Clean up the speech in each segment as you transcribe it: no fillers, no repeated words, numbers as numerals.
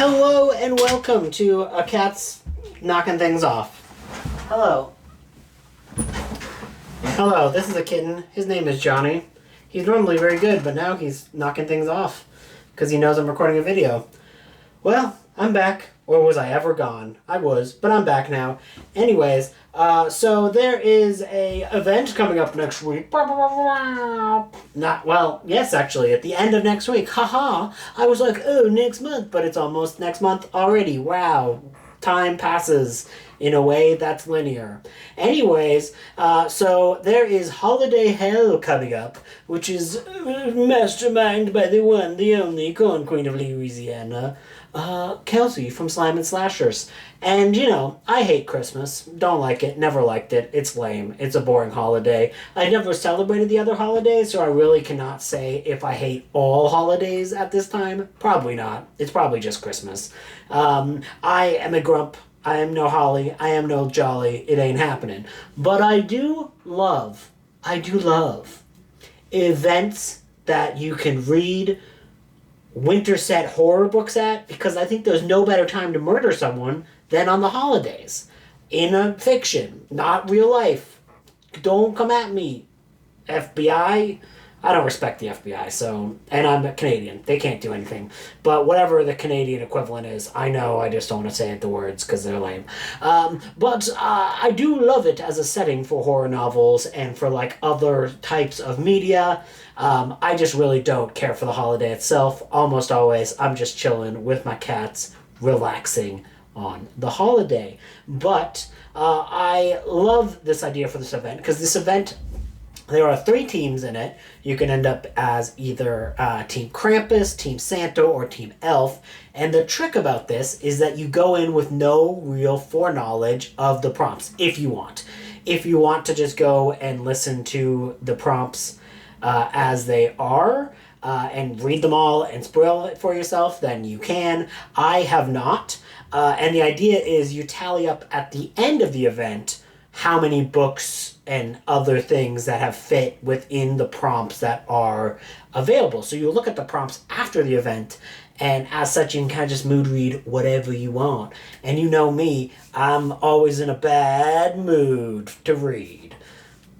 Hello and welcome to A Cat's Knocking Things Off. Hello. Hello, this is a kitten. His name is Johnny. He's normally very good, but now he's knocking things off because he knows I'm recording a video. Well, I'm back. Or was I ever gone? I was, but I'm back now. Anyways, so there is a event coming up next week. Yes, actually, at the end of next week. Haha. I was like, oh, next month, but it's almost next month already. Wow. Time passes in a way that's linear. Anyways, so there is Holiday Hell coming up, which is masterminded by the one, the only Corn Queen of Louisiana, Kelsey from Slime and Slashers. And, you know, I hate Christmas. Don't like it. Never liked it. It's lame. It's a boring holiday. I never celebrated the other holidays, so I really cannot say if I hate all holidays at this time. Probably not. It's probably just Christmas. I am a grump. I am no holly. I am no jolly. It ain't happening. But I do love events that you can read winter set horror books at, because I think there's no better time to murder someone than on the holidays. In a fiction, not real life. Don't come at me, FBI. I don't respect the FBI, so, and I'm a Canadian. They can't do anything. But whatever the Canadian equivalent is, I know, I just don't want to say it the words because they're lame. But I do love it as a setting for horror novels and for like other types of media. I just really don't care for the holiday itself. Almost always, I'm just chilling with my cats, relaxing on the holiday. But I love this idea for this event, because this event, there are 3 teams in it. You can end up as either Team Krampus, Team Santa, or Team Elf. And the trick about this is that you go in with no real foreknowledge of the prompts, if you want. If you want to just go and listen to the prompts as they are, and read them all and spoil it for yourself, then you can. I have not. And the idea is you tally up at the end of the event how many books and other things that have fit within the prompts that are available. So you look at the prompts after the event, and as such you can kind of just mood read whatever you want. And you know me, I'm always in a bad mood to read,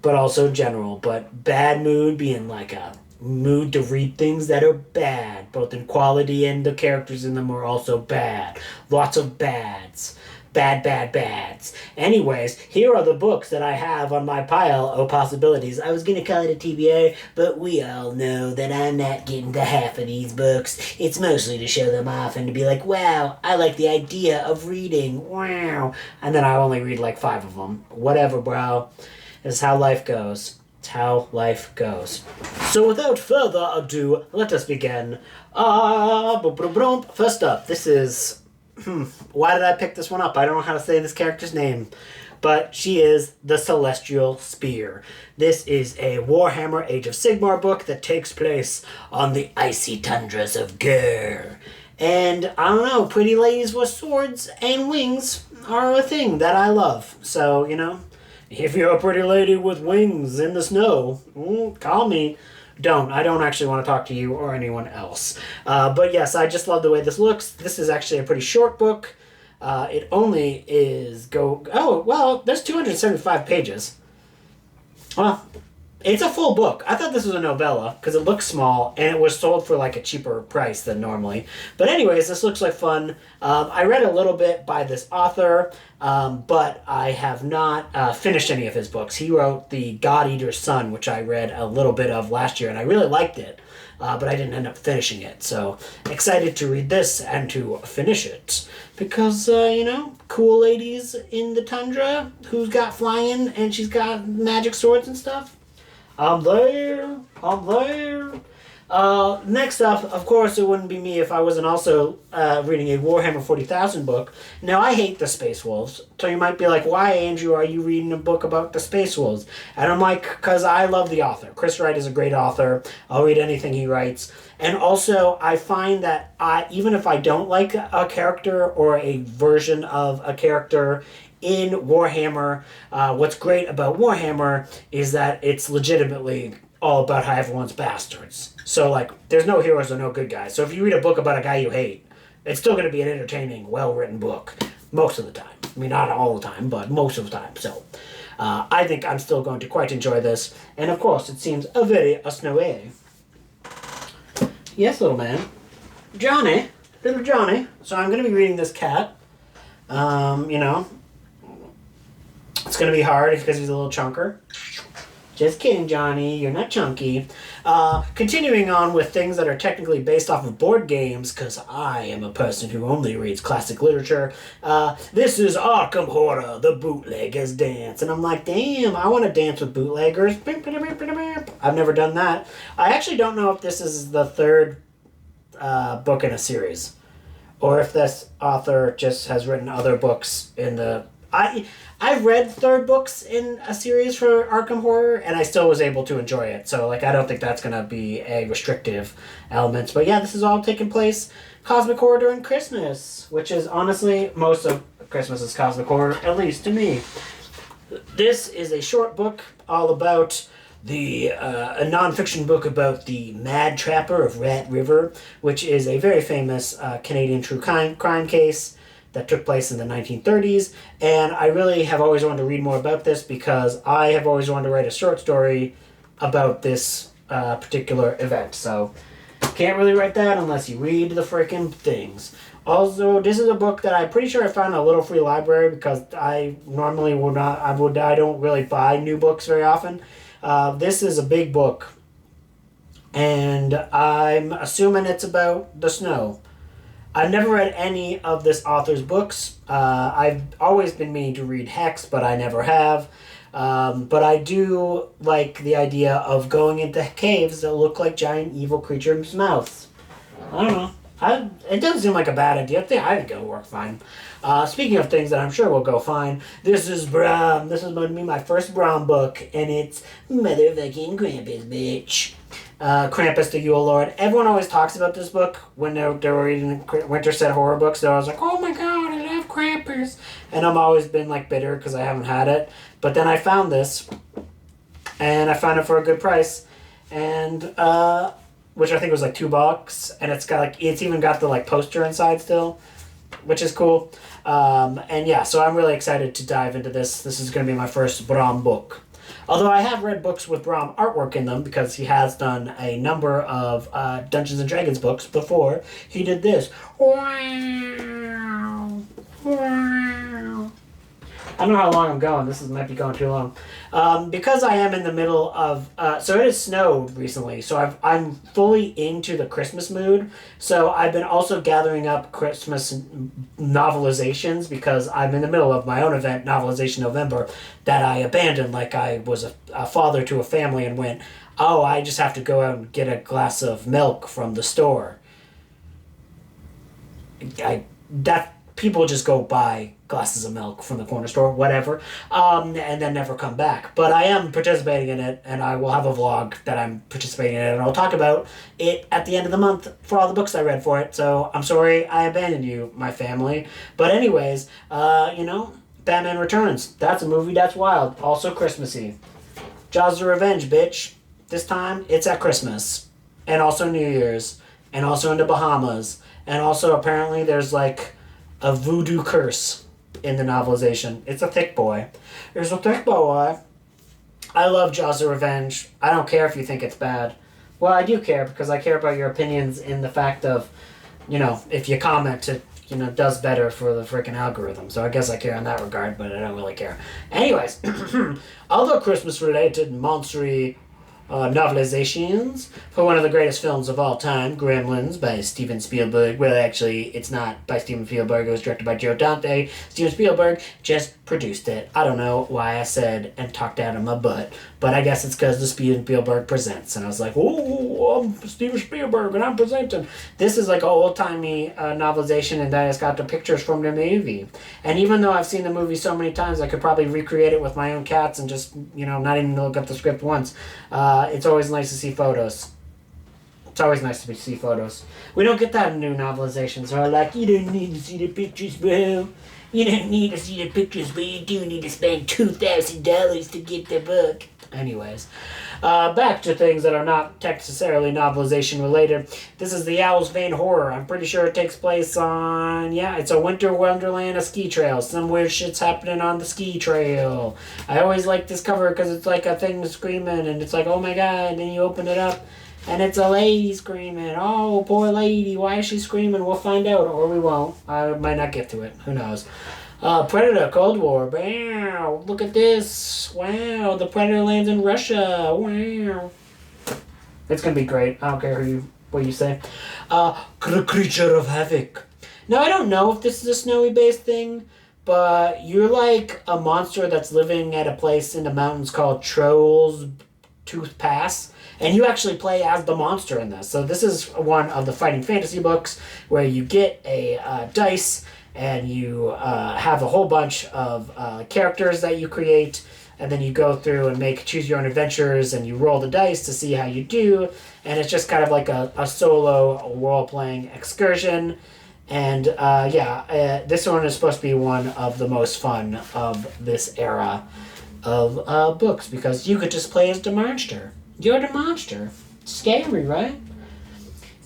but also general. But bad mood being like a mood to read things that are bad, both in quality and the characters in them are also bad. Lots of bads. Bads. Anyways, here are the books that I have on my pile of possibilities. I was going to call it a TBR, but we all know that I'm not getting to half of these books. It's mostly to show them off and to be like, wow, I like the idea of reading. Wow. And then I only read like 5 of them. Whatever, bro. It's how life goes. It's how life goes. So without further ado, let us begin. First up, this is... why did I pick this one up? I don't know how to say this character's name. But she is the Celestial Spear. This is a Warhammer Age of Sigmar book that takes place on the icy tundras of Ger. And, I don't know, pretty ladies with swords and wings are a thing that I love. So, you know, if you're a pretty lady with wings in the snow, call me. I don't actually want to talk to you or anyone else. But yes, I just love the way this looks. This is actually a pretty short book. It only is there's 275 pages. Well, it's a full book. I thought this was a novella because it looks small and it was sold for like a cheaper price than normally. But anyways, this looks like fun. I read a little bit by this author, but I have not finished any of his books. He wrote The God Eater's Son, which I read a little bit of last year, and I really liked it. But I didn't end up finishing it. So excited to read this and to finish it. Because, cool ladies in the tundra who's got flying and she's got magic swords and stuff. I'm there. Next up, of course, it wouldn't be me if I wasn't also reading a Warhammer 40,000 book. Now, I hate the Space Wolves. So you might be like, why, Andrew, are you reading a book about the Space Wolves? And I'm like, because I love the author. Chris Wright is a great author. I'll read anything he writes. And also, I find that even if I don't like a character or a version of a character in Warhammer, what's great about Warhammer is that it's legitimately all about how everyone's bastards. So, like, there's no heroes or no good guys. So if you read a book about a guy you hate, It's still going to be an entertaining, well-written book most of the time. I mean, not all the time, but most of the time. So I think I'm still going to quite enjoy this. And of course, it seems a very snowy. Yes, little man. Johnny. Little Johnny. So I'm going to be reading this cat. You know, it's going to be hard because he's a little chunker. Just kidding, Johnny. You're not chunky. Continuing on with things that are technically based off of board games, because I am a person who only reads classic literature. This is Arkham Horror, the Bootlegger's Dance. And I'm like, damn, I want to dance with bootleggers. I've never done that. I actually don't know if this is the third book in a series, or if this author just has written other books in the... I've read third books in a series for Arkham Horror, and I still was able to enjoy it. So, like, I don't think that's going to be a restrictive element. But yeah, this is all taking place Cosmic Horror during Christmas, which is honestly, most of Christmas is Cosmic Horror, at least to me. This is a short book all about a nonfiction book about the Mad Trapper of Rat River, which is a very famous Canadian true crime case that took place in the 1930s, and I really have always wanted to read more about this because I have always wanted to write a short story about this particular event. So, can't really write that unless you read the freaking things. Also, this is a book that I'm pretty sure I found in a little free library because I normally I don't really buy new books very often. This is a big book, and I'm assuming it's about the snow. I've never read any of this author's books. I've always been meaning to read Hex, but I never have. But I do like the idea of going into caves that look like giant evil creatures' mouths. I don't know. It doesn't seem like a bad idea. I think it'll work fine. Speaking of things that I'm sure will go fine, this is Bram. This is going to be my first Bram book, and it's motherfucking Krampus, bitch. Krampus the Yule Lord. Everyone always talks about this book when they were reading Winter Set horror books. They're always like, oh my god, I love Krampus. And I've always been like bitter because I haven't had it. But then I found this, and I found it for a good price, and which I think was like $2, and it's even got the like poster inside still, which is cool. And yeah, so I'm really excited to dive into this. This is going to be my first Bram book. Although I have read books with Bram artwork in them because he has done a number of Dungeons & Dragons books before he did this. Wow. Wow. I don't know how long I'm going. This might be going too long. Because I am in the middle of... so it has snowed recently, so I'm fully into the Christmas mood. So I've been also gathering up Christmas novelizations because I'm in the middle of my own event, Novelization November, that I abandoned like I was a father to a family and went, oh, I just have to go out and get a glass of milk from the store. People just go buy glasses of milk from the corner store, whatever, and then never come back. But I am participating in it, and I will have a vlog that I'm participating in it, and I'll talk about it at the end of the month for all the books I read for it. So I'm sorry I abandoned you, my family. But anyways, Batman Returns. That's a movie that's wild. Also Christmassy. Jaws of Revenge, bitch. This time, it's at Christmas. And also New Year's. And also in the Bahamas. And also apparently there's like a voodoo curse in the novelization. It's a thick boy. There's a thick boy. I love Jaws of Revenge. I don't care if you think it's bad. Well, I do care because I care about your opinions in the fact of, if you comment, it, does better for the freaking algorithm. So I guess I care in that regard, but I don't really care. Anyways, other Christmas-related monstery novelizations for one of the greatest films of all time, Gremlins by Steven Spielberg. Well, actually, it's not by Steven Spielberg. It was directed by Joe Dante. Steven Spielberg just produced it. I don't know why I said and talked out of my butt, but I guess it's because the Steven Spielberg presents, and I was like, oh, I'm Steven Spielberg, and I'm presenting. This is like an old-timey novelization, and I just got the pictures from the movie. And even though I've seen the movie so many times, I could probably recreate it with my own cats and just, not even look up the script once. It's always nice to see photos. It's always nice to see photos. We don't get that in new novelizations. They're like, you don't need to see the pictures, bro. You don't need to see the pictures, but you do need to spend $2,000 to get the book. Anyways, back to things that are not necessarily novelization related. This is the Owl's Vein Horror. I'm pretty sure it takes place on, it's a winter wonderland, a ski trail. Some weird shit's happening on the ski trail. I always like this cover because it's like a thing screaming, and it's like, oh my god, and then you open it up, and it's a lady screaming. Oh, poor lady, why is she screaming? We'll find out, or we won't. I might not get to it. Who knows? Predator, Cold War. Wow, look at this. Wow, the Predator lands in Russia. Wow. It's going to be great. I don't care what you say. Creature of Havoc. Now, I don't know if this is a snowy-based thing, but you're like a monster that's living at a place in the mountains called Troll's Tooth Pass. And you actually play as the monster in this. So this is one of the fighting fantasy books where you get a dice and you have a whole bunch of characters that you create, and then you go through and choose your own adventures, and you roll the dice to see how you do, and it's just kind of like a solo role-playing excursion. And this one is supposed to be one of the most fun of this era of books, because you could just play as the monster. You're the monster. Scary, right?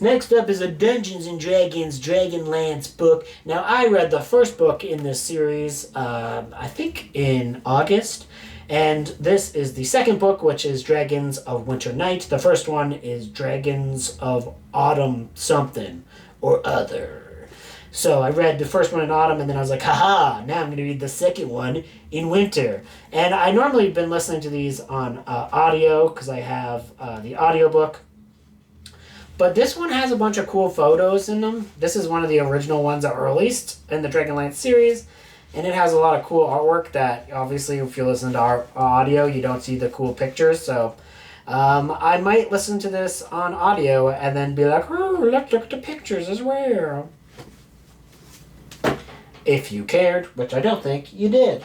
Next up is a Dungeons & Dragons Dragonlance book. Now, I read the first book in this series, I think in August. And this is the second book, which is Dragons of Winter Night. The first one is Dragons of Autumn something or other. So I read the first one in autumn, and then I was like, haha, now I'm going to read the second one in winter. And I normally have been listening to these on audio, because I have the audiobook. But this one has a bunch of cool photos in them. This is one of the original ones that were released in the Dragonlance series. And it has a lot of cool artwork that, obviously, if you listen to our audio, you don't see the cool pictures. So I might listen to this on audio and then be like, oh, let's look at the pictures as well. If you cared, which I don't think you did.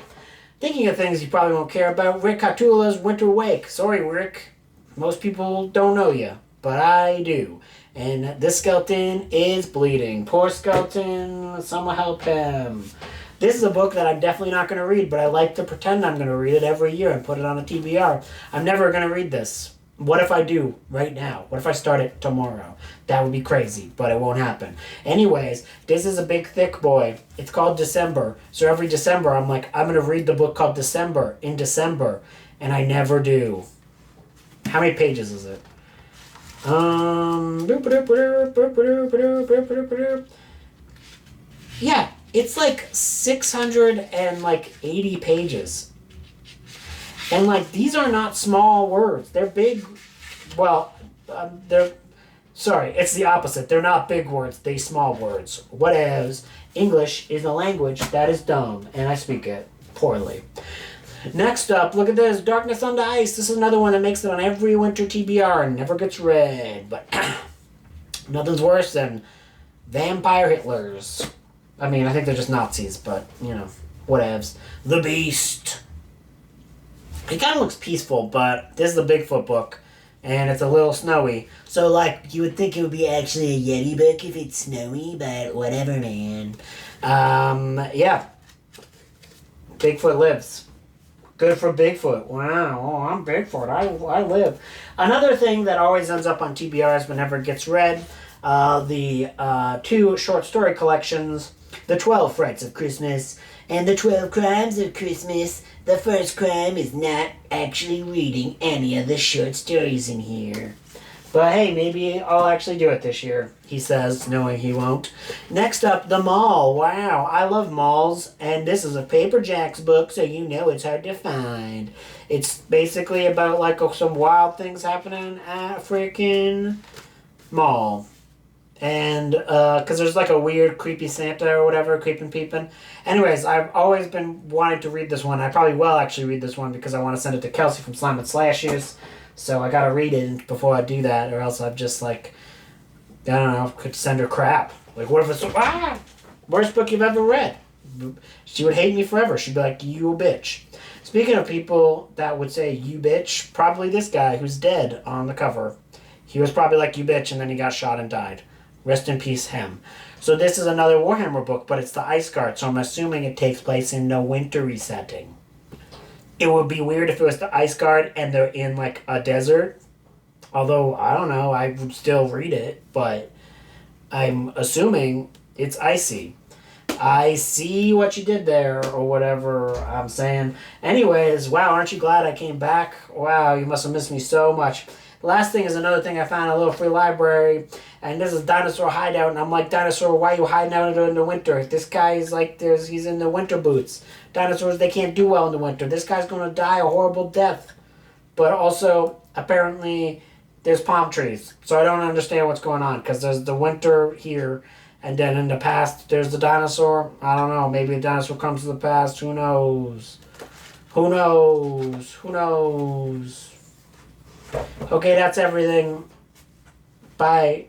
Thinking of things you probably won't care about, Rick Hatula's Winter Wake. Sorry, Rick. Most people don't know you. But I do. And this skeleton is bleeding. Poor skeleton. Someone help him. This is a book that I'm definitely not going to read, but I like to pretend I'm going to read it every year and put it on a TBR. I'm never going to read this. What if I do right now? What if I start it tomorrow? That would be crazy, but it won't happen. Anyways, this is a big, thick boy. It's called December. So every December, I'm like, I'm going to read the book called December in December. And I never do. How many pages is it? Yeah, it's like 680 pages. And like, these are not small words. They're big. Well, sorry, it's the opposite. They're not big words, they small words. Whatevs. English is a language that is dumb, and I speak it poorly. Next up, look at this, Darkness on the Ice. This is another one that makes it on every winter TBR and never gets read. But nothing's worse than vampire Hitlers. I mean, I think they're just Nazis, but, whatevs. The Beast. It kind of looks peaceful, but this is the Bigfoot book, and it's a little snowy. So, like, you would think it would be actually a Yeti book if it's snowy, but whatever, man. Yeah. Bigfoot lives. Good for Bigfoot. Wow. Oh, I'm Bigfoot. I live. Another thing that always ends up on TBRs but never gets read, the 2 short story collections, The 12 Frights of Christmas and The 12 Crimes of Christmas. The first crime is not actually reading any of the short stories in here. But hey, maybe I'll actually do it this year, he says, knowing he won't. Next up, The Mall. Wow, I love malls, and this is a Paper Jacks book, so you know it's hard to find. It's basically about, like, some wild things happening at a freaking mall. And, because there's, like, a weird creepy Santa or whatever, creeping peeping. Anyways, I've always been wanting to read this one. I probably will actually read this one because I want to send it to Kelsey from Slime and Slashes. So I gotta read it before I do that, or else I'm just like, I don't know, could send her crap. Like, what if it's, worst book you've ever read? She would hate me forever. She'd be like, you a bitch. Speaking of people that would say, you bitch, probably this guy who's dead on the cover. He was probably like, you bitch, and then he got shot and died. Rest in peace, him. So this is another Warhammer book, but it's the Ice Guard, so I'm assuming it takes place in a wintry setting. It would be weird if it was the Ice Guard and they're in, like, a desert. Although, I don't know, I would still read it, but I'm assuming it's icy. I see what you did there, or whatever I'm saying. Anyways, wow, aren't you glad I came back? Wow, you must have missed me so much. The last thing is another thing I found in a little free library, and this is Dinosaur Hideout, and I'm like, Dinosaur, why are you hiding out in the winter? This guy is like, he's in the winter boots. Dinosaurs, they can't do well in the winter. This guy's going to die a horrible death. But also, apparently, there's palm trees. So I don't understand what's going on, because there's the winter here, and then in the past, there's the dinosaur. I don't know. Maybe a dinosaur comes to the past. Who knows? Who knows? Who knows? Okay, that's everything. Bye.